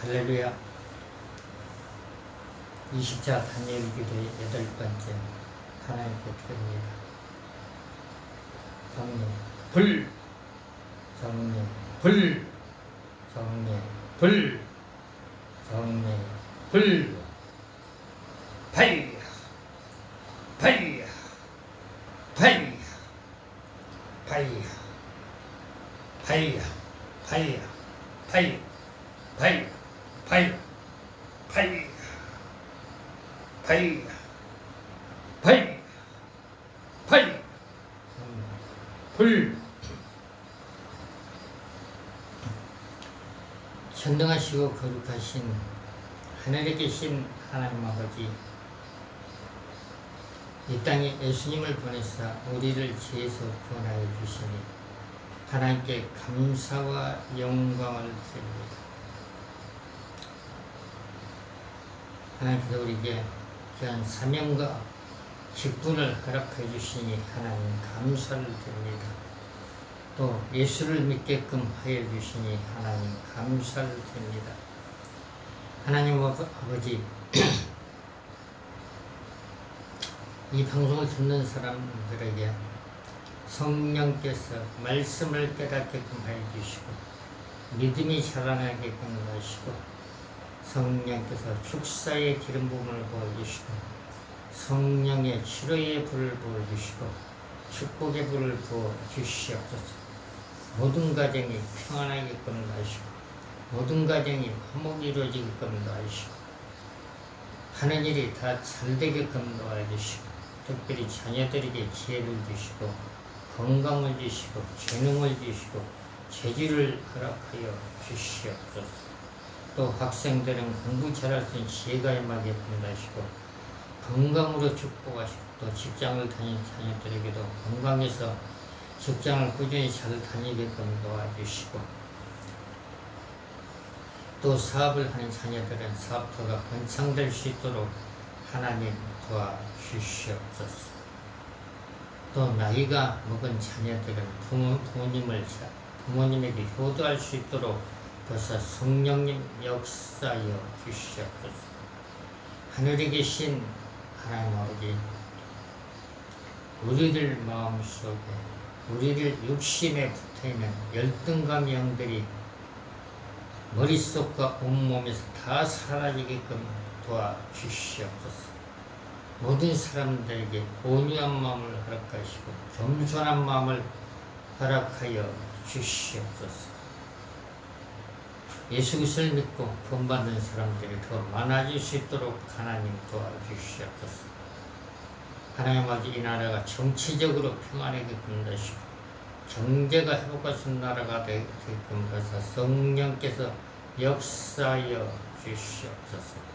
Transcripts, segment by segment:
할렐루야. 20자 다니엘 기도의 8번째 하나님께 드립니다. 성령 불, 성령 불, 성령 불, 성령 불, 파이야, 파이야, 파이야, 파이야, 파이야, 파이야, 파이야, 파이야, 파이야, 파이야, 파이야, 파이야, 파이야, 불. 현등하시고 거룩하신 하늘에 계신 하나님 아버지, 이 땅에 예수님을 보내사 우리를 죄에서 구원하여 주시니 하나님께 감사와 영광을 드립니다. 하나님께서 우리에게 귀한 사명과 직분을 허락해 주시니 하나님 감사를 드립니다. 또 예수를 믿게끔 하여 주시니 하나님 감사를 드립니다. 하나님 아버지, 이 방송을 듣는 사람들에게 성령께서 말씀을 깨닫게끔 하여 주시고 믿음이 자라나게끔 하시고 성령께서 축사의 기름 부음을 부어주시고 성령의 치료의 불을 부어주시고 축복의 불을 부어주시옵소서. 모든 가정이 평안하게끔 하시고 모든 가정이 화목이 이루어지게끔 하시고 하는 일이 다 잘되게끔 도와주시고 특별히 자녀들에게 지혜를 주시고 건강을 주시고 재능을 주시고 재주를 허락하여 주시옵소서. 또 학생들은 공부 잘할 수 있는 지혜가 임하게끔 하시고 건강으로 축복하시고 또 직장을 다니는 자녀들에게도 건강해서 직장을 꾸준히 잘 다니게끔 도와주시고 또 사업을 하는 자녀들은 사업터가 번창될 수 있도록 하나님 도와주시옵소서. 또 나이가 먹은 자녀들은 부모님에게 효도할 수 있도록 벌써 성령님 역사여 주시옵소서. 하늘에 계신 하나님 아버지, 우리들 마음속에 우리들 육심에 붙어있는 열등감 영들이 머릿속과 온몸에서 다 사라지게끔 도와주시옵소서. 모든 사람들에게 온유한 마음을 허락하시고 겸손한 마음을 허락하여 주시옵소서. 예수 그리스도를 믿고 구원받는 사람들이 더 많아질 수 있도록 하나님 도와주시옵소서. 하나님 아버지, 이 나라가 정치적으로 평안하게끔 하시고 경제가 회복할 수 있는 나라가 되게끔 하사 성령께서 역사하여 주시옵소서.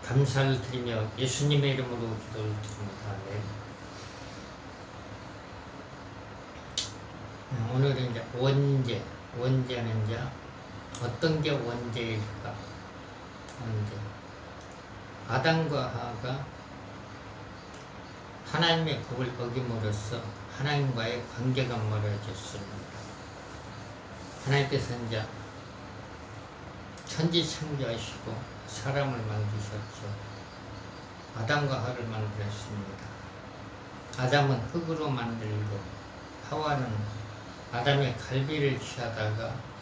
감사를 드리며 예수님의 이름으로 기도를 드립니다. 네. 오늘은 이제 원죄는 이제 어떤 게 원죄일까? 원죄. 아담과 하와가 하나님의 법을 어김으로써 하나님과의 관계가 멀어졌습니다. 하나님께서 이제 천지 창조하시고 사람을 만드셨죠. 아담과 하와를 만들었습니다. 아담은 흙으로 만들고 하와는 아담의 갈비를 취하다가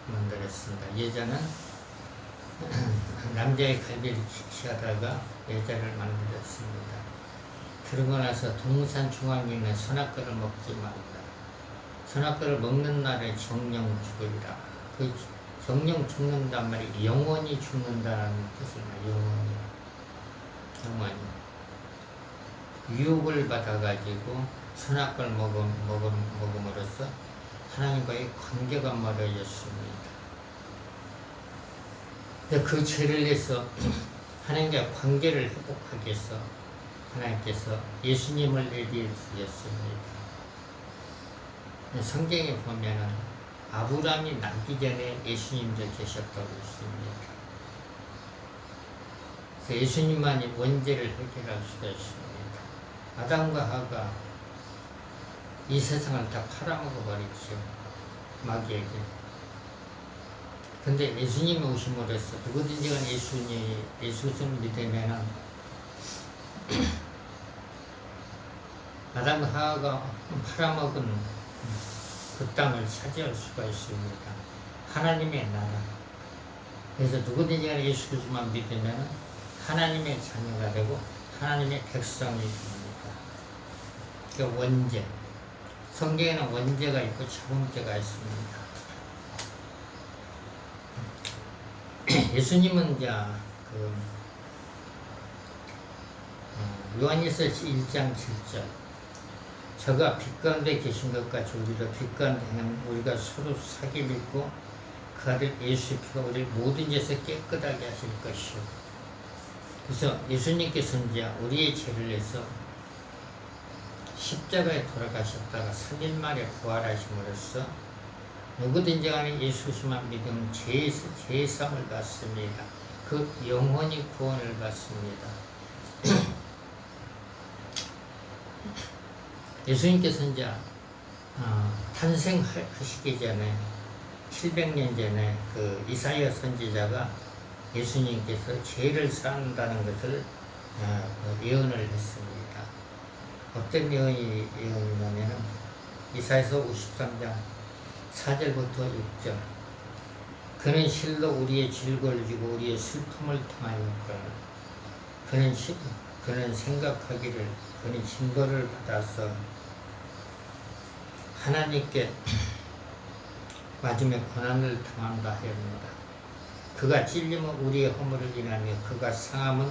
만들었습니다. 여자는 남자의 갈비를 취하다가 여자를 만들었습니다. 그러고 나서 동산 중앙에 있는 선악과를 먹지 말라. 선악과를 먹는 날에 정령 죽으리라. 그 정령 죽는단 말이 영원히 죽는다는 뜻입니다. 영원히. 유혹을 받아가지고 선악과를 먹음으로써 하나님과의 관계가 멀어졌습니다. 그 죄를 내서 하나님과의 관계를 회복하기 위해서 하나님께서 예수님을 내게 주셨습니다. 성경에 보면은 아브라함이 남기 전에 예수님도 계셨다고 했습니다. 그래서 예수님만이 원죄를 해결할 수가 있습니다. 아담과 하와가 이 세상을 다 팔아먹어 버렸죠. 마귀에게. 근데 예수님이 오심으로써 누구든지 간에 예수를 믿으면은 아담 하와가 팔아먹은 그 땅을 차지할 수가 있습니다. 하나님의 나라. 그래서 누구든지 간에 예수 그리스도만 믿으면 하나님의 자녀가 되고 하나님의 백성이 됩니다. 그 원죄. 성경에는 원죄가 있고 자범죄가 있습니다. 예수님은 이제 요한일서 1장 7절 저가 빛 가운데 계신 것 같이 우리도 빛 가운데 우리가 서로 사귐 있고 그 아들 예수의 피가 우리 모든 죄에서 깨끗하게 하실 것이요. 그래서 예수님께서는 이제 우리의 죄를 내서 십자가에 돌아가셨다가 3일 만에 부활하심으로써 누구든지 간에 예수만 믿으면 죄사함을 받습니다. 그 영원히 구원을 받습니다. 예수님께서 이제 탄생하시기 전에 700년 전에 그 이사야 선지자가 예수님께서 죄를 쌓는다는 것을 예언을 했습니다. 어떤 예언이냐면 이사야서 53장 4절부터 6절 그는 실로 우리의 질고를 지고 우리의 슬픔을 당하였거늘 그는 생각하기를 그는 징벌을 받아서 하나님께 맞으며 고난을 당한다 하였습니다. 그가 찔림은 우리의 허물을 인하며 그가 상함은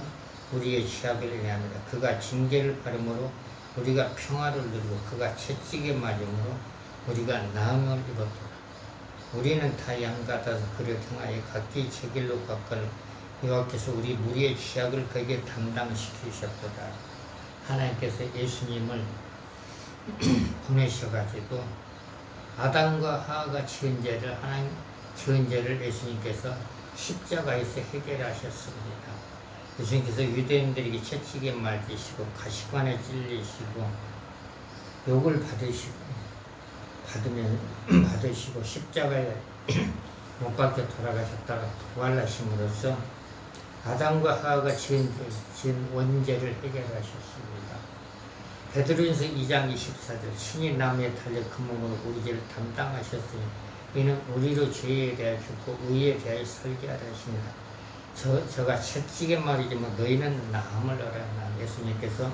우리의 죄악을 인하며 그가 징계를 받음으로 우리가 평화를 누리고 그가 채찍에 맞음으로 우리가 나음을 입었도다. 우리는 다 양 같아서 그를 통하여 각기 제 길로 갔거늘 여호와께서 우리 무리의 죄악을 그에게 담당시키셨도다. 하나님께서 예수님을 보내셔가지고 아담과 하와가 지은 죄를 예수님께서 십자가에서 해결하셨습니다. 예수님께서 유대인들에게 채찍에 맞으시고 가시관에 찔리시고 욕을 받으시고 십자가에 못 박혀 돌아가셨다가 부활하심으로써 아담과 하와가 지은 원죄를 해결하셨습니다. 베드로전서 2장 24절 신이 나무에 달려 그 몸으로 우리 죄를 담당하셨으니 이는 우리로 죄에 대하여 죽고 의에 대하여 살게 하려 하십니다. 저가 채찍에 말이지만 너희는 나음을 얻었나. 예수님께서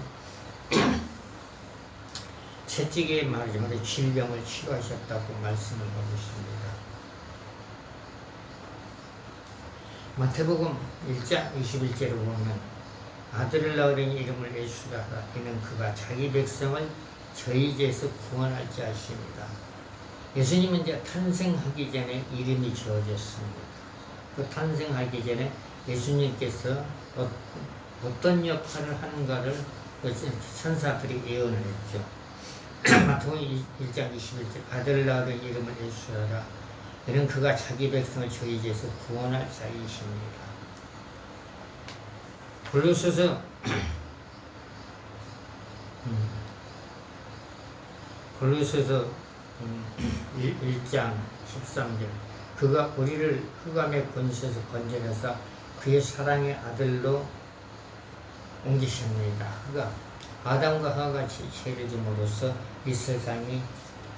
채찍에 말이지만 질병을 치료하셨다고 말씀을 하고 있습니다. 마태복음 1장 21절을 보면 아들을 낳으려니 이름을 예수라 하라. 이는 그가 자기 백성을 저희 죄에서 구원할지 하십니다. 예수님은 이제 탄생하기 전에 이름이 지어졌습니다. 그 탄생하기 전에 예수님께서 어떤 역할을 하는가를 천사들이 예언을 했죠. 마태복음 1장 21절 아들을 낳으려니 이름을 예수라 하라. 이는 그가 자기 백성을 저희 죄에서 구원할 자이십니다. 골로새서 1장 13절 그가 우리를 흑암의 권세에서 건져내사 그의 사랑의 아들로 옮기십니다. 그가 아담과 하와가 죄를 짐으로써 이 세상이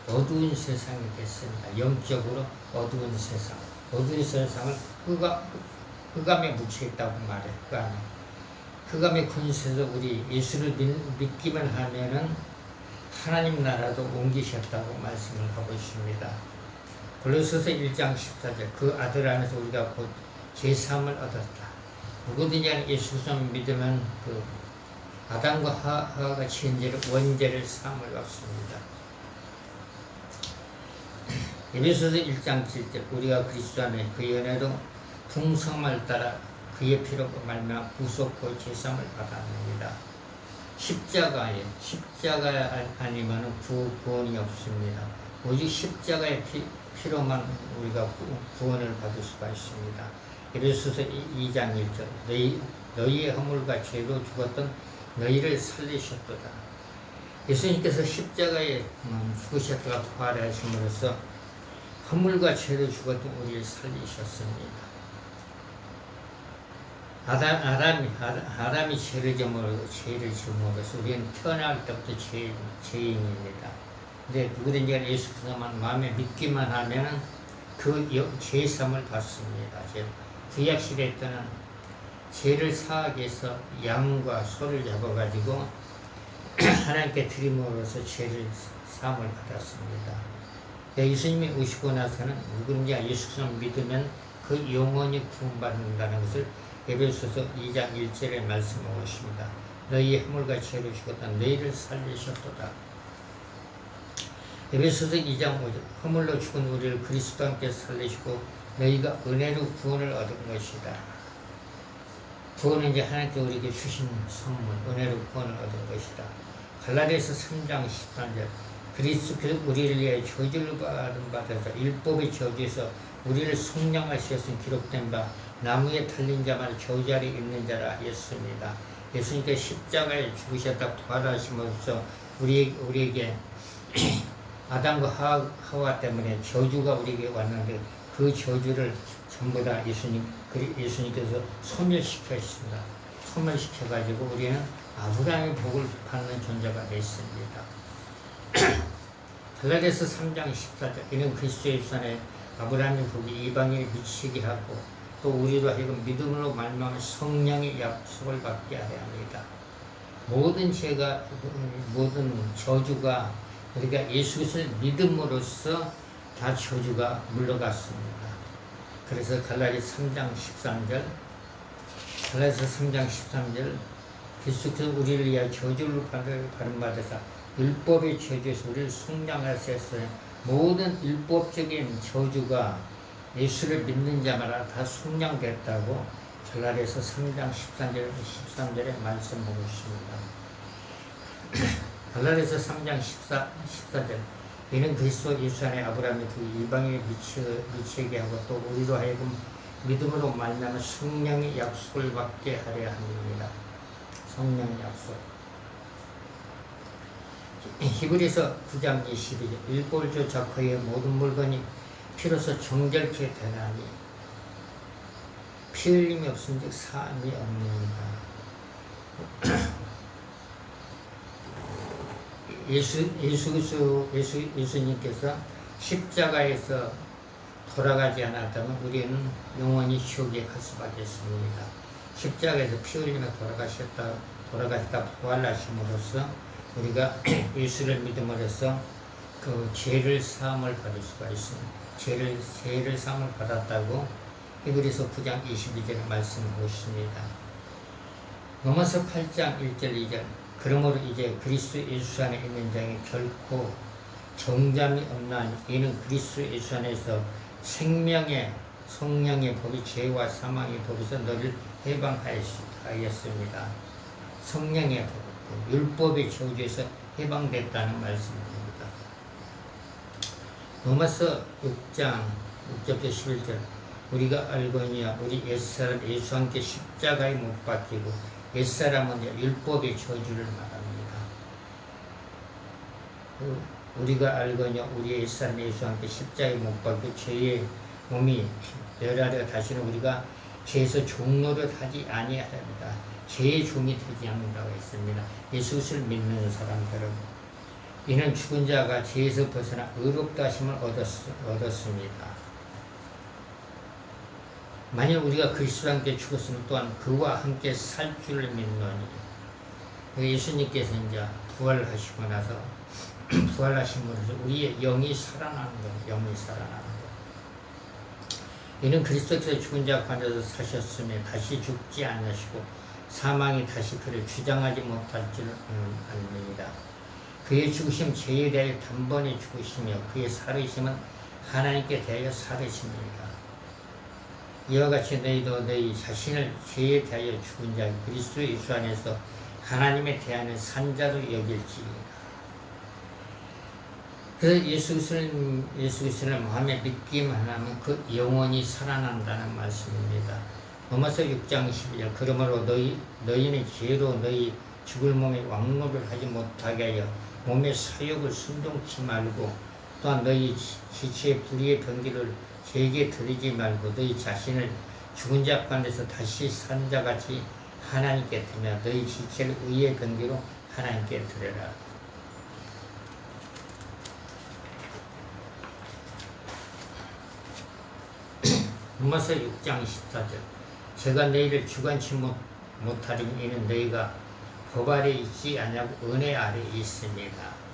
어두운 세상이 됐습니다. 영적으로 어두운 세상. 어두운 세상을 흑암에 묻혀있다고 말해. 흑암의 권세에서 우리 예수를 믿기만 하면은 하나님 나라도 옮기셨다고 말씀을 하고 있습니다. 골로새서 1장 14절 그 아들 안에서 우리가 곧 죄사함을 얻었다. 누구든지 예수를 믿으면 그 아담과 하와가 지은 죄를 원죄를 사함을 얻습니다. 에베소서 1장 7절 우리가 그리스도 안에 그 연애로 풍성함을 따라 그의 피로 말미암아 구속고 죄사함을 받았습니다. 십자가에 아니면 구원이 없습니다. 오직 십자가의 피로만 우리가 구원을 받을 수가 있습니다. 에베소서 2장 1절 너희의 허물과 죄로 죽었던 너희를 살리셨도다. 예수님께서 십자가에 죽으셨다가 부활하심으로써 허물과 죄로 죽었던 우리를 살리셨습니다. 아담이 죄를 지음으로써 우리는 태어날 때부터 죄인입니다. 근데 누구든지 예수 그리스도만 마음에 믿기만 하면은 그 죄사함을 받습니다. 구약 시대 때는 죄를 사하기 위해서 양과 소를 잡아가지고 하나님께 드림으로써 죄를 사함을 받았습니다. 예수님이 오시고 나서는 누구든지 예수 그리스도를 믿으면 그 영원히 구원받는다는 것을 에베소서 2장 1절에 말씀하고 있습니다. 너희의 허물과 죄로 죽었다 너희를 살리셨도다. 에베소서 2장 5절 허물로 죽은 우리를 그리스도와 함께 살리시고 너희가 은혜로 구원을 얻은 것이다. 구원은 이제 하나님께 우리에게 주신 선물, 은혜로 구원을 얻은 것이다. 갈라디아서 3장 13절 그리스도께서 우리를 위해 저주를 받아서 율법의 저주에서 우리를 속량하시었으니 기록된 바 나무에 달린 자마다 저주 아래 있는 자라 하였습니다. 예수님께서 십자가에 죽으셨다 부활하심으로써 우리에게 아담과 하와 때문에 저주가 우리에게 왔는데 그 저주를 전부 다 예수님께서 소멸시켰습니다. 소멸시켜가지고 우리는 아브라함의 복을 받는 존재가 됐습니다. 갈라디아서 3장 14절 이는 그리스도 예수 안에 아브라함의 복이 이방인에 미치게 하고 또 우리로 하여금 믿음으로 말미암아 성령의 약속을 받게 하려 합니다. 모든 죄가 모든 저주가 우리가 예수 그리스도를 믿음으로써 다 저주가 물러갔습니다. 그래서 갈라디아서 3장 13절 그리스도께서 우리를 위하여 저주를 받으사 율법의 저주에서 우리를 속량하셨어요. 모든 율법적인 저주가 예수를 믿는 자마다 다 속량됐다고 갈라디아서 3장 13절에 말씀하고 있습니다. 갈라디아서 3장 14절 이는 그리스도 예수 안에 아브라함이 그 이방에 미치게 하고 또 우리로 하여금 믿음으로 말미암아 성령의 약속을 받게 하려 합니다. 성령의 약속. 히브리서 9장 22절 율법조차 그의 모든 물건이 피로서 정결케 되나니 피 흘림이 없은즉 사함이 없느니라. 예수님께서 십자가에서 돌아가지 않았다면 우리는 영원히 지옥에 갈 수밖에 없습니다. 십자가에서 피 흘리며 돌아가셨다 부활하심으로써 우리가 예수를 믿음으로써 그 죄를 사함을 받을 수가 있습니다. 죄를 사함을 받았다고 히브리서 9장 22절에 말씀하고 있습니다. 로마서 8장 1절 2절 그러므로 이제 그리스도 예수 안에 있는 자에게 결코 정잠이 없나니 이는 그리스도 예수 안에서 생명의 성령의 법이 죄와 사망의 법에서 너를 해방하였습니다. 성령의 법, 율법의 저주에서 해방됐다는 말씀입니다. 로마서 6장 6절부터 11절 우리가 알거니와 우리 옛사람 예수와 함께 십자가에 못 박히고 옛사람은 율법의 저주를 말합니다. 우리가 알거니와 우리 옛사람 예수와 함께 십자가에 못 박히고 죄의 몸이 멸하려 다시는 우리가 죄에서 종노릇 하지 아니하리라. 죄의 종이 되지 않는다고 했습니다. 예수를 믿는 사람들은 이는 죽은 자가 죄에서 벗어나 의롭다 하심을 얻었습니다. 만일 우리가 그리스도와 함께 죽었으면 또한 그와 함께 살 줄을 믿노니 예수님께서 이제 부활하시고 나서 부활하심으로써 우리의 영이 살아나는 것, 영이 살아나는 것. 이는 그리스도께서 죽은 자 가운데서 사셨으며 다시 죽지 않으시고 사망이 다시 그를 주장하지 못할 줄 압니다. 그의 죽으심 죄에 대하여 단번에 죽으시며 그의 살으심은 하나님께 대하여 살으십니다. 이와 같이 너희도 너희 자신을 죄에 대하여 죽은 자 그리스도 예수 안에서 하나님에 대하여 산자로 여길지니라. 그래서 예수 그리스도를 마음에 믿기만 하면 그 영원히 살아난다는 말씀입니다. 로마서 6장 12절 그러므로 너희는 죄로 너희 죽을 몸에 왕노를 하지 못하게 하여 몸의 사욕을 순종치 말고 또한 너희 지체의 불의의 병기를 제게 드리지 말고 너희 자신을 죽은 자 가운데서 다시 산 자같이 하나님께 드리며 너희 지체를 의의 병기로 하나님께 드려라. 로마서 6장 14절 제가 너희를 주관치 못하리니 이는 너희가 법 아래 있지 아니하고 은혜 아래 있습니다.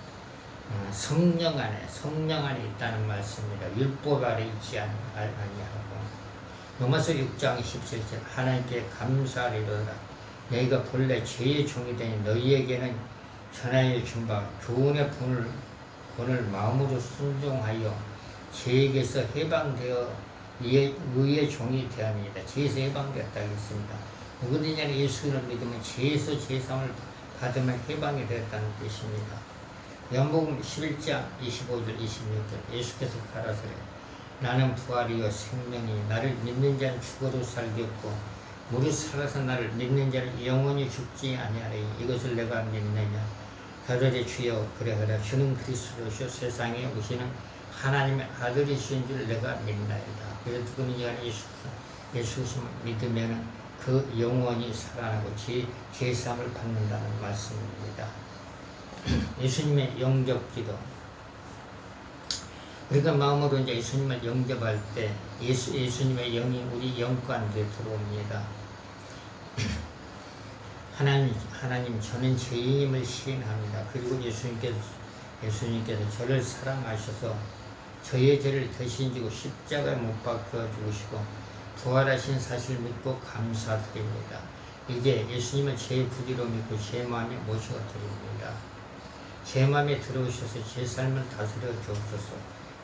성령 안에 있다는 말씀입니다. 율법 아래 있지 아니하고. 로마서 6장 17절 하나님께 감사하리로다. 너희가 본래 죄의 종이 되니 너희에게는 전하여 준 바 교훈의 본을 마음으로 순종하여 죄에게서 해방되어 의의 종이 되었습니다. 죄에서 해방되었다고 했습니다. 누구든지 예수를 믿으면 죄에서 죄사함을 받으면 해방이 되었다는 뜻입니다. 요한복음 11장 25절 26절 예수께서 가라사대 나는 부활이요 생명이 나를 믿는 자는 죽어도 살겠고 무릇 살아서 나를 믿는 자는 영원히 죽지 아니하리니 이것을 내가 믿느냐 가로되 주여 그래하라 주는 그리스도시요 세상에 오시는 하나님의 아들이신 줄 내가 믿나이다. 그래서 누구든지 예수를 믿으면 그 영원히 살아나고 죄사함을 받는다는 말씀입니다. 예수님의 영접기도 우리가 마음으로 이제 예수님을 영접할 때 예수님의 영이 우리 영가운데 들어옵니다. 하나님 저는 죄인임을 시인합니다. 그리고 예수님께서 저를 사랑하셔서 저의 죄를 대신 지고 십자가에 못 박혀 죽으시고 부활하신 사실 믿고 감사드립니다. 이제 예수님을 제 부디로 믿고 제 마음에 모셔 드립니다. 제 마음에 들어오셔서 제 삶을 다스려 주옵소서.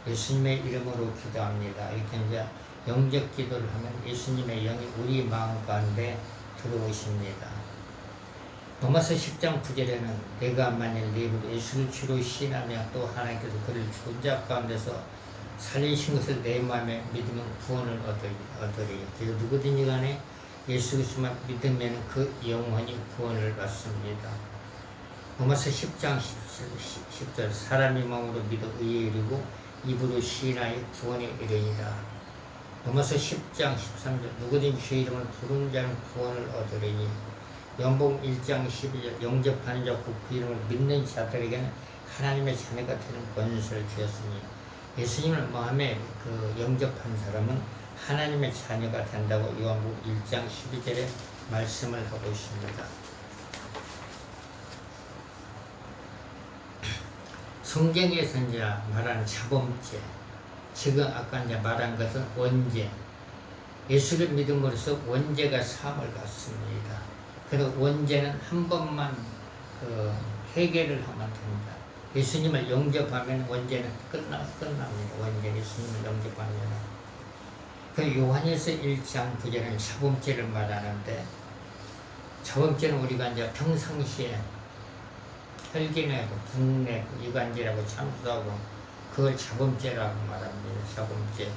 예수님의 이름으로 기도합니다. 이렇게 이제 영접 기도를 하면 예수님의 영이 우리 마음 가운데 들어오십니다. 로마서 10장 9절에는 내가 만일 내 입으로 예수를 주로 시인하며 또 하나님께서 그를 죽은 자 가운데서 살리신 것을 내 마음에 믿으면 구원을 얻으리. 그래서 누구든지 간에 예수 그리스도만 믿으면 그 영원히 구원을 받습니다. 로마서 10장 10절 사람이 마음으로 믿어 의에 이르고 입으로 시인하여 구원에 이르니라. 로마서 10장 13절 누구든지 주의 이름을 부르는 자는 구원을 얻으리니. 요한복음 1장 12절 영접하는 자 그 이름을 믿는 자들에게는 하나님의 자녀가 되는 권세를 주었으니 예수님을 마음에 영접한 사람은 하나님의 자녀가 된다고 요한복음 1장 12절에 말씀을 하고 있습니다. 성경에서 이제 말하는 자범죄, 지금 아까 이제 말한 것은 원죄, 예수를 믿음으로써 원죄가 사함을 받습니다. 그래서 원죄는 한 번만 해결을 하면 됩니다. 예수님을 영접하면 원죄는 끝납니다. 원죄는 예수님을 영접하면. 그 요한일서 1장 9절은 자범죄를 말하는데 자범죄는 우리가 이제 평상시에 혈기내고 분내고 이간질하고 참수하고 그걸 자범죄라고 말합니다. 자범죄.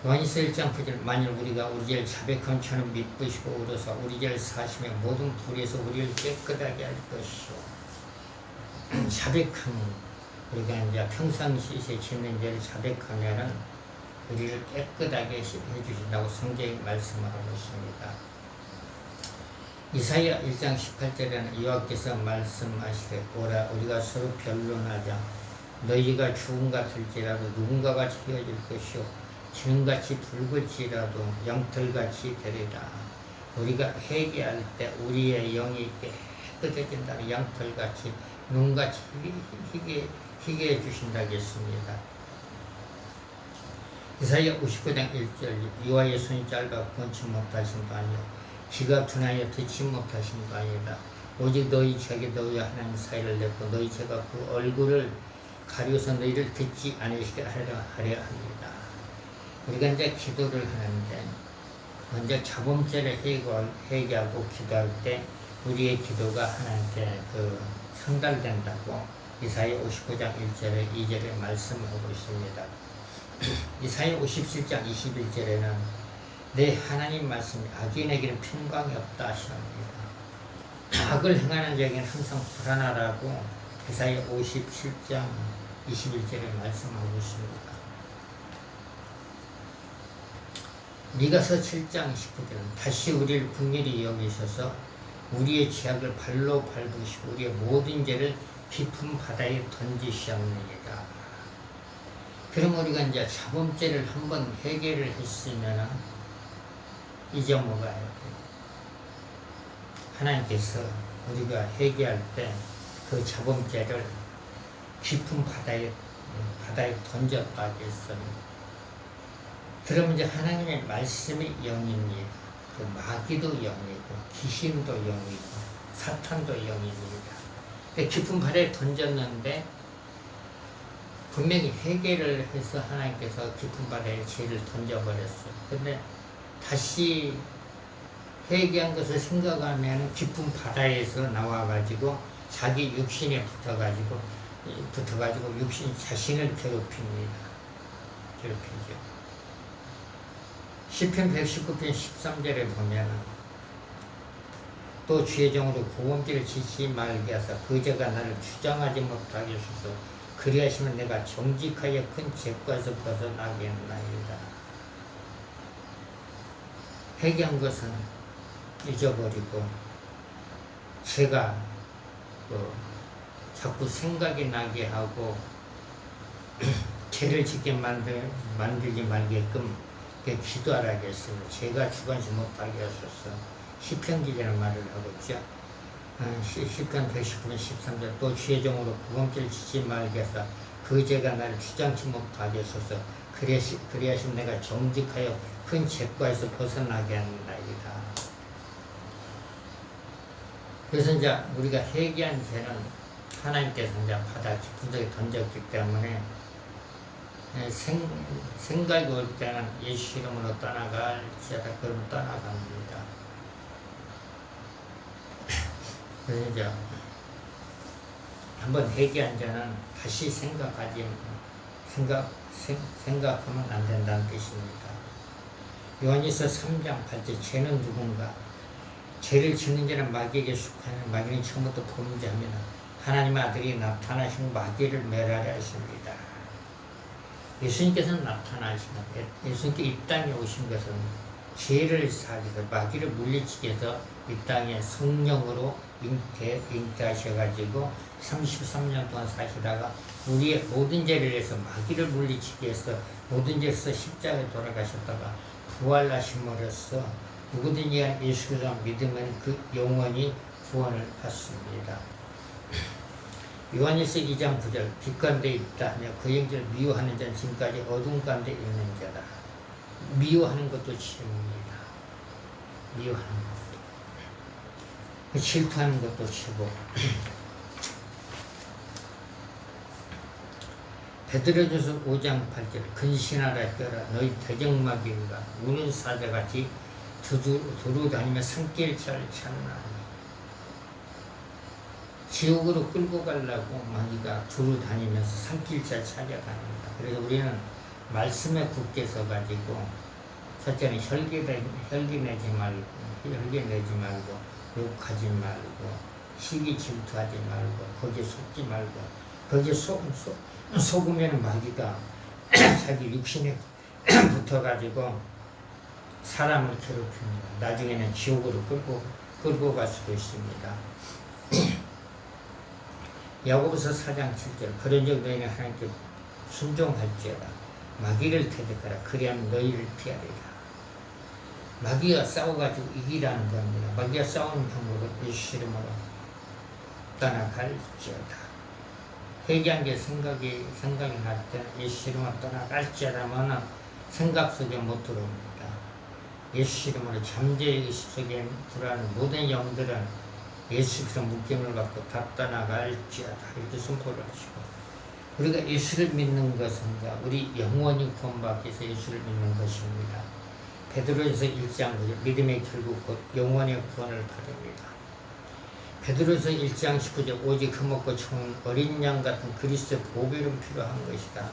요한일서 1장 9절 만일 우리가 우리 죄를 자백한 처럼 미쁘시고 울어서 우리 죄를 사시며 모든 불의에서 우리를 깨끗하게 할 것이요. 자백하면 우리가 이제 평상시에 짓는 죄를 자백하면은 우리를 깨끗하게 해주신다고 성경이 말씀하고 있습니다. 이사야 1장 18절에는 여호와께서 말씀하시되 오라 우리가 서로 변론하자 너희가 죽음 같을지라도 누군가가 헤어질 것이요 기름같이 붉을지라도 양털같이 되리라. 우리가 회개할 때 우리의 영이 깨끗해진다는 양털같이 눈같이 희게 해주신다고 했습니다. 이사야 59장 1절 이와의 손이 짧아 건치 못하신 거 아니요 귀가 둔하여 듣지 못하신 거 아니다. 오직 너희 죄가 너희 하나님 사이를 냈고 너희 죄가 그 얼굴을 가려서 너희를 듣지 않으시게 하려 합니다. 우리가 이제 기도를 하는데 먼저 자범죄를 회개하고 기도할 때 우리의 기도가 하나님께 상달된다고 이사야 59장 1절에 2절에 말씀하고 있습니다. 이사야 57장 21절에는 내 하나님 말씀이 악인에게는 평강이 없다 하시옵니다. 악을 행하는 자에게는 항상 불안하라고 이사야 57장 21절에 말씀하고 있습니다. 미가서 7장 19절은 다시 우리를 긍휼히 여기셔서 우리의 죄악을 발로 밟으시고 우리의 모든 죄를 깊은 바다에 던지시옵나이다. 그럼 우리가 이제 자범죄를 한번 해결을 했으면 잊어먹어야 돼. 하나님께서 우리가 회개할 때 그 자범죄를 깊은 바다에 던졌다 했어요. 그러면 이제 하나님의 말씀이 영입니다. 그 마귀도 영이고 귀신도 영이고 사탄도 영입니다. 깊은 바다에 던졌는데 분명히 회개를 해서 하나님께서 깊은 바다에 죄를 던져버렸어요. 근데 다시 회개한 것을 생각하면 깊은 바다에서 나와가지고 자기 육신에 붙어가지고 육신 자신을 괴롭힙니다. 괴롭히죠. 시편 119편 13절에 보면 또 주의 종으로 고음질을 지치 말게 하사 그 죄가 나를 주장하지 못하게 하소서 그리하시면 내가 정직하여 큰 죄과에서 벗어나겠나이다. 회개한 것은 잊어버리고 죄가 자꾸 생각이 나게 하고 죄를 짓게 만들지 말게끔 기도하라겠습니다. 죄가 주관치 못하게 하소서. 시편 기자는 말을 하고 있죠. 시편 119편 13절 또 주의 종으로 구검죄를 짓지 말게 하사 그 죄가 나를 주장치 못하게 하소서. 그리하시면 내가 정직하여 큰 죄과에서 벗어나게 하나이다. 그래서 이제 우리가 회개한 죄는 하나님께서 이제 바다 깊은 속에 던졌기 때문에 생각이 올 때는 예수 이름으로 떠나갈지어다 그러면 떠나갑니다. 그래서 이제 한번 회개한 자는 다시 생각하면 안 된다는 뜻입니다. 요한일서 3장 8절 죄는 누군가? 죄를 짓는 자는 마귀에게 속하는 마귀는 처음부터 범죄하면 하나님의 아들이 나타나신 마귀를 멸하려 하십니다. 예수님께서는 나타나시는 예수님께 이 땅에 오신 것은 죄를 사하기 위해서 마귀를 물리치기 위해서 이 땅에 성령으로 잉태하셔가지고 33년 동안 사시다가 우리의 모든 죄를 위해서 마귀를 물리치기 위해서 모든 죄에서 십자가에 돌아가셨다가 부활하심으로써 누구든지 예수 그리스도 믿으면 그 영원히 구원을 받습니다. 요한일서 2장 9절 빛 가운데 있다 하며 그 영제를 미워하는 자는 지금까지 어둠 가운데 있는 자다. 미워하는 것도 죄입니다. 미워하는 것도 질투하는 것도 죄고 베드로전서 5장 8절 근신하라 껴라 너희 대적마귀가 우는 사자같이 두루 다니며 산길잘 찾나. 지옥으로 끌고 가려고 마귀가 두루 다니면서 산길잘 찾아다닙니다. 그래서 우리는 말씀에 굳게 서가지고 첫째는 혈기 내지 말고 욕하지 말고 시기 질투하지 말고 거기에 속지 말고 거기에 속으면 마귀가 자기 육신에 붙어가지고 사람을 괴롭힙니다. 나중에는 지옥으로 끌고 갈 수도 있습니다. 야고보서 4장 7절 그런즉 너희는 하나님께 순종할지어다 마귀를 대적하라 그리하면 너희를 피하리라. 마귀가 싸워가지고 이기라는 겁니다. 마귀가 싸우는 방법은 예수 이름으로 떠나갈지어다. 회개한 게 생각이 날 때는 예수 이름으로 떠나갈지어다만 생각 속에 못 들어옵니다. 예수 이름으로 잠재의식 속에 들어가는 모든 영들은 예수 그리스도 묶임을 받고 다 떠나갈지어다 이렇게 선포를 하시고 우리가 예수를 믿는 것은 우리 영원히 구원받기 위해서 예수를 믿는 것입니다. 베드로전서 1장 9절 믿음의 결국 곧 영원의 구원을 받습니다. 베드로전서 1장 19절 오직 흠없고 청은 어린 양 같은 그리스도의 보배로 필요한 것이다.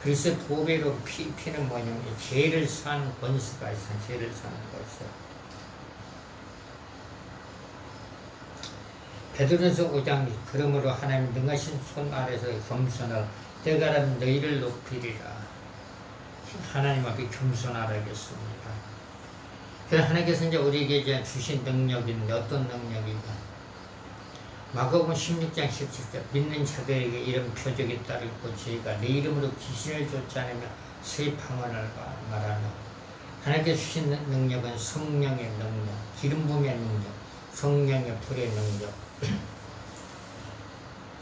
그리스도의 보배로 피는 뭐냐면 죄를 사는 권세가 있어. 죄를 사는 것이죠. 베드로전서 5장 그러므로 하나님 능하신 손 아래서 겸손하고 때가 되면 너희를 높이리라. 하나님 앞에 겸손하라겠습니다. 그래서 하나님께서 이제 우리에게 이제 주신 능력인데 어떤 능력인가? 마가복음 16장 17절 믿는 자들에게 이런 표적이 따르고 저희가 내 이름으로 귀신을 쫓아내며 새 방언을 말하는 하나님께서 주신 능력은 성령의 능력, 기름 부음의 능력, 성령의 불의 능력.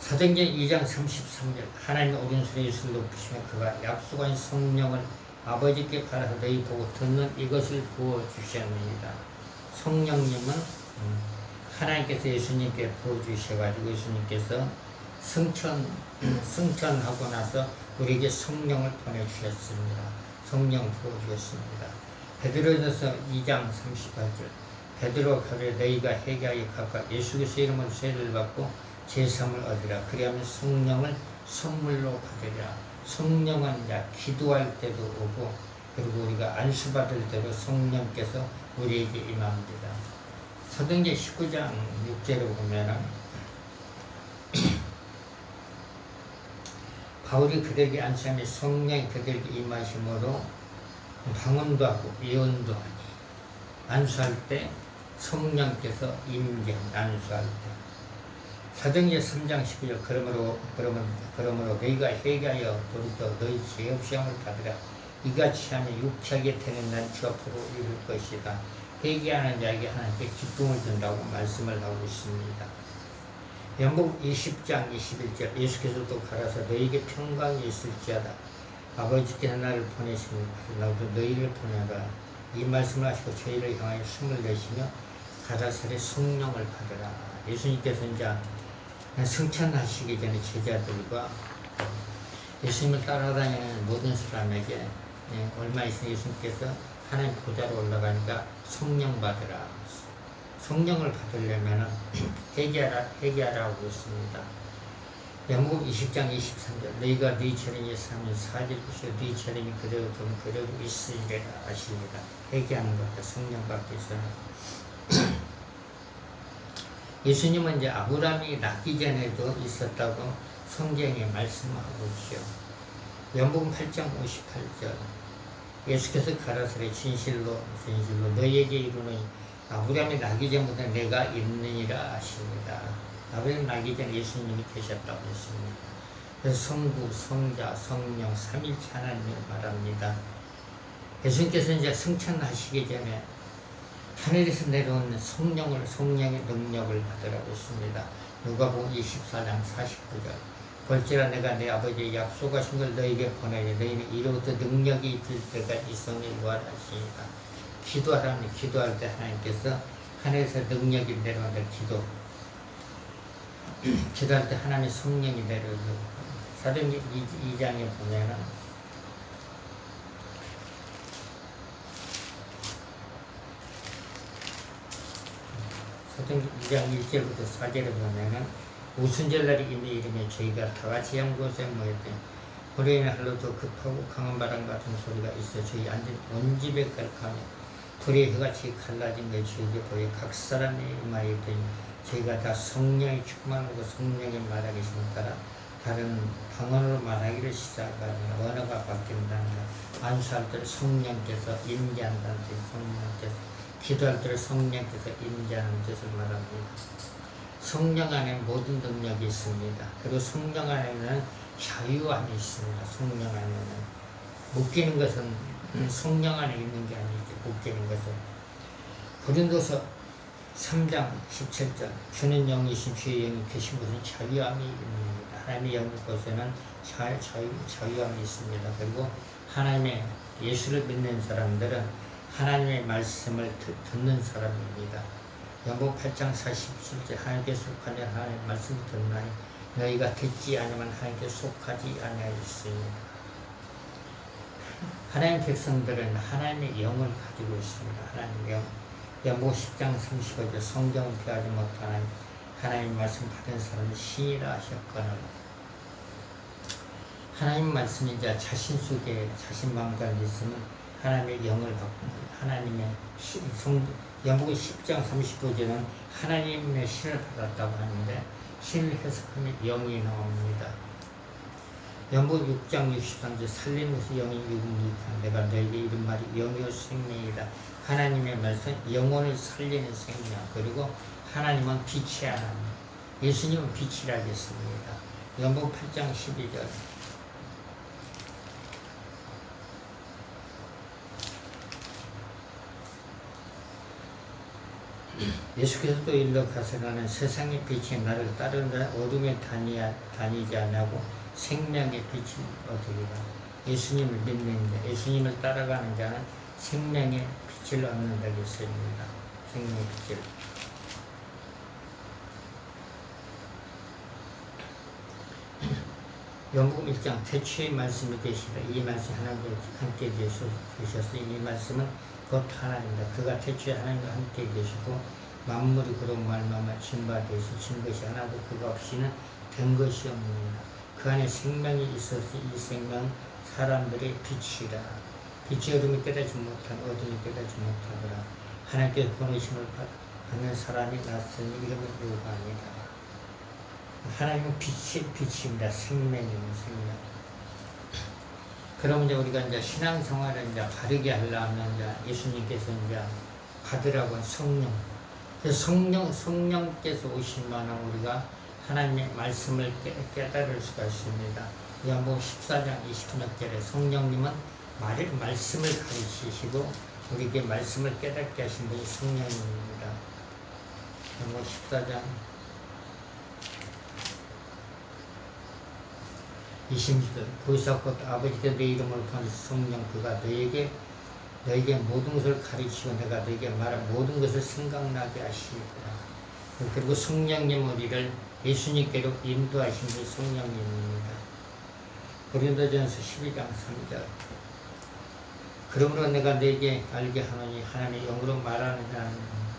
사도행전 2장 33절 하나님의 오른손에 예수를 높이시며 그가 약속한 성령을 아버지께 받아서 너희 보고 듣는 이것을 부어주셨느니라. 성령님은 하나님께서 예수님께 부어주셔가지고 예수님께서 승천하고 나서 우리에게 성령을 보내주셨습니다. 성령 부어주셨습니다. 베드로전서 2장 38절 베드로가 가되 너희가 회개하여 각각 예수 그리스도의 이름으로 세례를 받고 제3을 얻으라. 그리하면 성령을 선물로 받으리라. 성령은 이제 기도할 때도 오고 그리고 우리가 안수받을 때도 성령께서 우리에게 임합니다. 사도행전 19장 6절에 보면은 바울이 그들에게 안수하며 성령이 그들에게 임하심으로 방언도 하고 예언도 하니 안수할 때 성령께서 임재한 안수할 때 사도행전 3장 12절 그러므로 너희가 회개하여 돌이켜 너희 죄 없이 함을 받으라. 이같이 하면 육체하게 되는 날 주 앞으로 이룰 것이다. 회개하는 자에게 하나님께 기쁨을 준다고 말씀을 하고 있습니다. 연복 20장 21절 예수께서 또 가라사 너희에게 평강이 있을지어다. 아버지께서 나를 보내시니 나도 너희를 보내라. 이 말씀을 하시고 저희를 향하여 숨을 내쉬며 가라사대 성령을 받으라. 예수님께서 이제 승천하시기 전에 제자들과 예수님을 따라다니는 모든 사람에게 얼마 있으면 예수님께서 하나님 보좌로 올라가니까 성령 받으라. 성령을 받으려면 회개하라고 했습니다. 영국 20장 23절 너희가 네 체력이 있으면 사질 것이요 네 체력이 그대로 두면 그대로 있으리라 하십니다. 회개하는 것과 성령 받기 위해서는 예수님은 이제 아브라함이 낳기 전에도 있었다고 성경에 말씀하고 있죠. 연복음 8장 58절 예수께서 가라사대 진실로 너희에게 이르노니 아브라함이 낳기 전부터 내가 있느니라 하십니다. 아브라함이 낳기 전에 예수님이 계셨다고 했습니다. 그래서 성부, 성자, 성령, 삼일체 하나님을 말합니다. 예수님께서 이제 승천하시기 전에 하늘에서 내려온 성령의 능력을 받으라고 했습니다. 누가복음 24장 49절 볼지라 내가 내 아버지의 약속하신 걸 너희에게 보내니 너희는 이로부터 능력이 있을 때가 있으니 구하라시니까 기도하라니 기도할 때 하나님께서 하늘에서 능력이 내려온다. 기도할 때 하나님의 성령이 내려오고 사도행전 2장에 보면은 사도행전 2장 1절부터 4절에 보면은 우순절날이 있는 이름에 저희가 다같이 한 곳에 모였더니 불에 할로도 급하고 강한 바람 같은 소리가 있어 저희 앉은 온 집에 가득하며 불의 혀같이 갈라진 걸 저희에게 보여 각 사람의 임하에 있더니 저희가 다 성령이 충만하고 성령의 말하기 따라 다른 방언으로 말하기를 시작하며 언어가 바뀐다는 것 안수할 때 성령께서 임재한다는 뜻 성령께서 기도할 때 성령께서 임재하는 뜻을 말합니다. 성령 안에 모든 능력이 있습니다. 그리고 성령 안에는 자유함이 있습니다. 성령 안에는 묶이는 것은 성령 안에 있는 게 아니죠. 묶이는 것은 고린도서 3장 17절 주는 영이신 주의 영이 계신 곳은 자유함이 있습니다. 하나님의 영의 곳에는 자유함이 있습니다. 그리고 하나님의 예수를 믿는 사람들은 하나님의 말씀을 듣는 사람입니다. 연복 8장 47절 하나님께 속하는 하나님의 말씀을 듣나니 너희가 듣지 않으면 하나님께 속하지 아니하였습니다. 하나님의 백성들은 하나님의 영을 가지고 있습니다. 하나님의 영. 연복 10장 35절 성경을 피하지 못하는 하나님의 말씀 받은 사람은 신이라 하셨거늘 하나님의 말씀이 이제 자신 속에 자신 마음까지 있으면 하나님의 영을 받고 하나님의 연복은 10장 35절은 하나님의 신을 받았다고 하는데 신을 해석하면 영이 나옵니다. 연복 6장 63절 살리면서 영이 유익한 내가 너에게 이런 말이 영이요 생명이다. 하나님의 말씀 영혼을 살리는 생명, 그리고 하나님은 빛의 하나님, 예수님은 빛이라 했습니다. 연복 8장 12절 예수께서 또 일러 가서나는 세상의 빛이 나를 따른다. 어둠에 다니지 않고 생명의 빛을 얻으리라. 예수님을 믿는 자, 예수님을 따라가는 자는 생명의 빛을 얻는다고 했습니다. 생명의 빛을. 연복음 1장 태초의 말씀이 되시다. 이 말씀 하나님과 함께 계셨으니 이 말씀은 곧 하나님이다. 그가 태초에 하나님과 함께 계시고 만물이 그로 말미암아 진바되신 것이 하나도 그가 없이는 된 것이 없느니라. 그 안에 생명이 있어서 이 생명은 사람들의 빛이라. 빛이 어둠이 깨닫지 못한 어둠이 깨닫지 못하더라. 하나님께서 보내심을 받는 사람이 났으니 이름은 누가 아니다. 하나님은 빛입니다. 생명이면 생명. 그러면 이제 우리가 이제 신앙생활을 이제 바르게 하려면 이제 예수님께서 이제 받으라고 한 성령. 그래서 성령께서 오시면 우리가 하나님의 말씀을 깨달을 수가 있습니다. 요한복음 14장 20몇 절에 성령님은 말씀을 가르치시고 우리에게 말씀을 깨닫게 하신 분이 성령님입니다. 요한복음 14장 20절 거기서 곧 아버지께 내 이름을 부한 성령 그가 너에게 모든 것을 가르치고 내가 너에게 말한 모든 것을 생각나게 하시리라. 그리고 성령님 우리를 예수님께로 인도하신 분이 성령님입니다. 고린도전서 12장 3절 그러므로 내가 너에게 알게 하노니 하나님의 영으로 말하는 자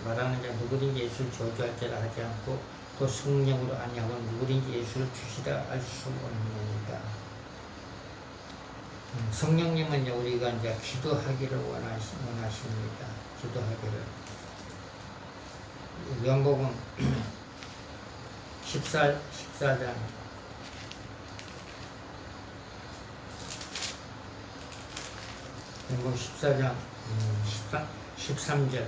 누구든지 예수를 저주할 자라 하지 않고 또 성령으로 아니하고 누구든지 예수를 주시라 알 수 없느니라. 성령님은 우리가 이제 기도하기를 원하십니다. 기도하기를. 요한복음 14장 요한복음 14장 13절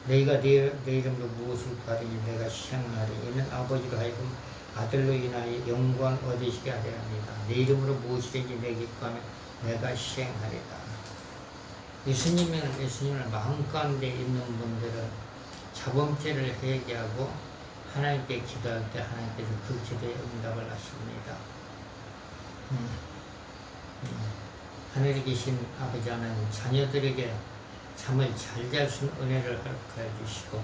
너희가 내 이름으로 무엇을 구하리니 내가 시행하리. 이는 아버지로 하여금 아들로 인하여 영광 얻으시게 하려 합니다. 내 이름으로 무엇이든지 내게 구하면 내가 시행하리라. 예수님을 마음 가운데 있는 분들은 자범죄를 회개하고 하나님께 기도할 때 하나님께서 그 기도에 응답을 하십니다. 하늘에 계신 아버지 하나님, 자녀들에게 잠을 잘 잘 수 있는 은혜를 허락하여 주시고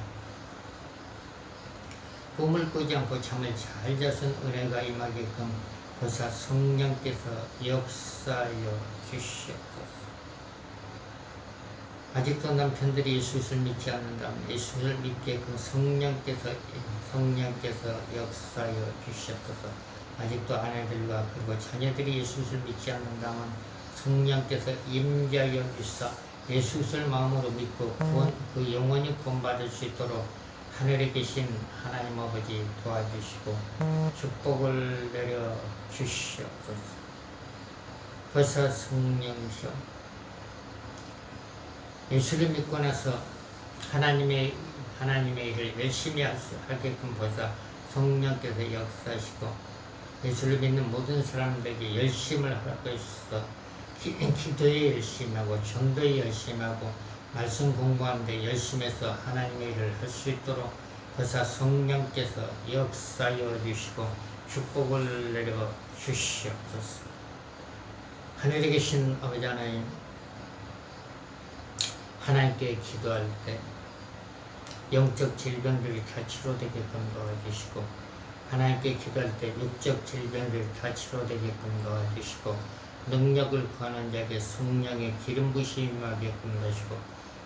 꿈을 꾸지 않고 잠을 잘 잘 수 있는 은혜가 임하게끔 보사 성령께서 역사하여 주시옵소서. 아직도 남편들이 예수를 믿지 않는다면 예수를 믿게끔 성령께서 역사하여 주시옵소서. 아직도 아내들과 그리고 자녀들이 예수를 믿지 않는다면 성령께서 임재하여 주사 예수를 마음으로 믿고 그 영원히 구원받을 수 있도록 하늘에 계신 하나님 아버지 도와주시고 축복을 내려 주시옵소서. 벌써 성령이시여 예수를 믿고 나서 하나님의 일을 열심히 하게끔 벌써 성령께서 역사하시고 예수를 믿는 모든 사람들에게 열심을 허락해 주셔서 기도에 열심히 하고 전도에 열심히 하고 말씀 공부하는 데 열심히 해서 하나님의 일을 할 수 있도록 벌써 성령께서 역사하여 주시고 축복을 내려 주시옵소서. 하늘에 계신 아버지 하나님, 하나님께 기도할 때 영적 질병들이 다 치료되게끔 도와주시고 하나님께 기도할 때 육적 질병들이 다 치료되게끔 도와주시고 능력을 구하는 자에게 성령의 기름 부심이 임하게끔 하시고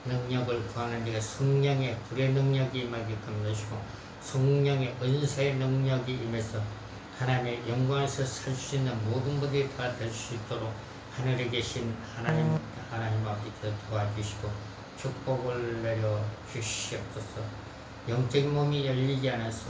능력을 구하는 자에게 성령의 불의 능력이 임하게끔 하시고 성령의 은사의 능력이 임해서 하나님의 영광에서 살 수 있는 모든 분들이 다 될 수 있도록 하늘에 계신 하나님 아버지께서 도와주시고 축복을 내려 주시옵소서. 영적인 몸이 열리지 않아서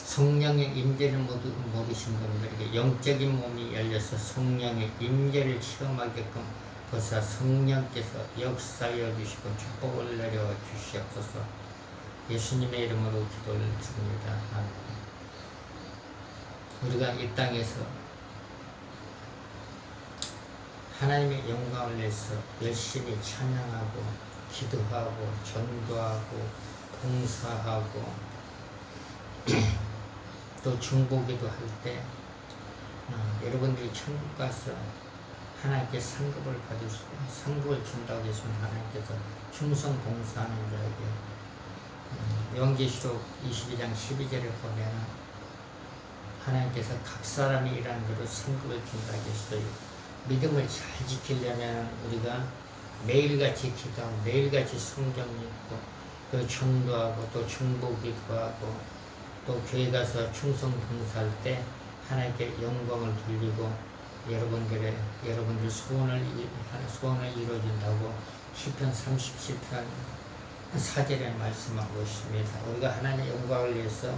성령의 임재를 모르신 분들에게 영적인 몸이 열려서 성령의 임재를 체험하게끔 보사 성령께서 역사하여 주시고 축복을 내려 주시옵소서. 예수님의 이름으로 기도를 드립니다. 아멘. 우리가 이 땅에서 하나님의 영광을 내서 열심히 찬양하고 기도하고 전도하고 봉사하고 또 중보기도 할 때 여러분들이 천국 가서 하나님께 상급을 받을 수, 상급을 준다고 했으면 하나님께서 충성 봉사하는 자에게 요한계시록 22장 12절에 보면 하나님께서 각 사람이 일하는 대로 상급을 준다고 했어요. 믿음을 잘 지키려면 우리가 매일같이 기도하고 매일같이 성경 읽고 또 전도하고 또 중보기도 하고 또 교회 가서 충성 봉사할 때 하나님께 영광을 돌리고 여러분들 소원을 이루어준다고 시편 37편 4절에 말씀하고 있습니다. 우리가 하나님의 영광을 위해서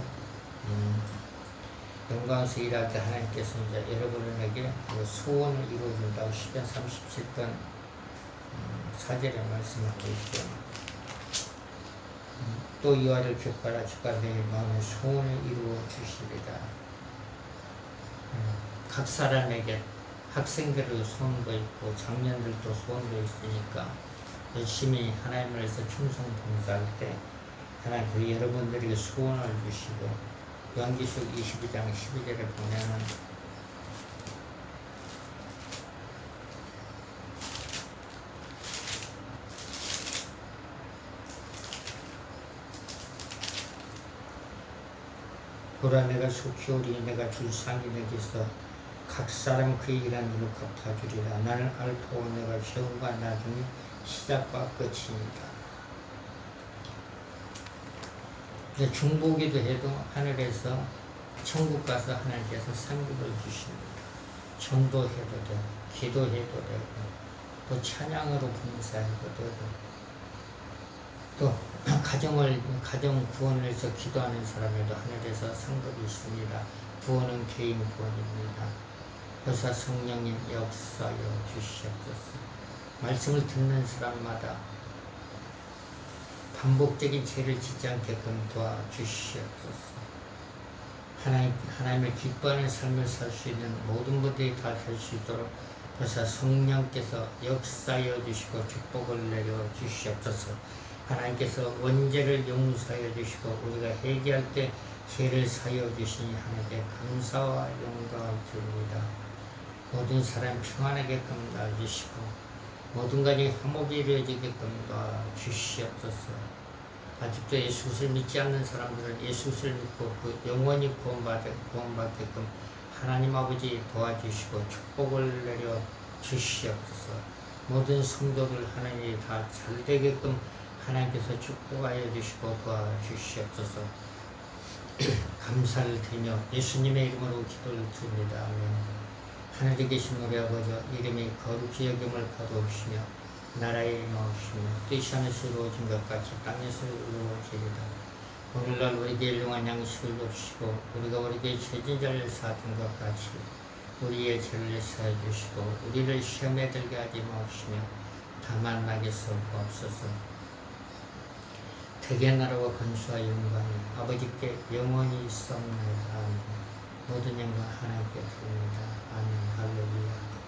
영광에서 일할 때 하나님께서 이제 여러분에게 소원을 이루어준다고 시편 37편 4절에 말씀하고 있죠. 또 이와를 격발하 주가 내 마음의 소원을 이루어 주시리라. 각 사람에게 학생들도 소원도 있고 장년들도 소원도 있으니까 열심히 하나님을 위해서 충성 봉사할 때 하나님께서 여러분들에게 소원을 주시고 요한계시록 22장 12절에 보면은 보라 내가 속히 오리 내가 줄 상이 내게서 각 사람 그의 일한 일로 갚아주리라. 나는 알파오 내가 처음과 나중에 시작과 끝입니다. 중보기도 해도 하늘에서 천국 가서 하나님께서 상급을 주십니다. 전도해도 되고 기도해도 되고 또 찬양으로 봉사해도 되고 또 가정 구원을 해서 기도하는 사람에도 하늘에서 상급이 있습니다. 구원은 개인 구원입니다. 그래서 성령님 역사여 주시옵소서. 말씀을 듣는 사람마다 반복적인 죄를 짓지 않게끔 도와주시옵소서. 하나님을 기뻐하는 삶을 살 수 있는 모든 분들이 다 살 수 있도록 그래서 성령께서 역사여 주시고 축복을 내려 주시옵소서. 하나님께서 원죄를 용서하여 주시고 우리가 회개할 때 죄를 사여 주시니 하나님께 감사와 영광을 드립니다. 모든 사람 평안하게끔 놔주시고 모든 가정이 화목이 이루어지게끔 놔주시옵소서. 아직도 예수를 믿지 않는 사람들은 예수를 믿고 그 영원히 구원받게끔 하나님 아버지 도와주시고 축복을 내려 주시옵소서. 모든 성도들 하나님이 다 잘되게끔 하나님께서 축복하여 주시고 도와주시옵소서. 감사를 드리며 예수님의 이름으로 기도를 드립니다. 아멘. 하늘에 계신 우리 아버지 이름이 거룩히 여김을 받아옵시며 나라에 임하옵시며 뜻이 하늘에서 이루어진 것 같이 땅에서 이루어지리다. 오늘날 우리에게 일용할 양식을 주시고 우리가 우리에게 죄진 자를 사하던 것 같이 우리의 죄를 사해 주시고 우리를 시험에 들게 하지 마옵시며 다만 나게서 구하옵소서. 대개 나라와 권수와 영광이 아버지께 영원히 있사옵나이다. 아멘. 모든 영광 하나님께 드립니다. 아멘. 할렐루야.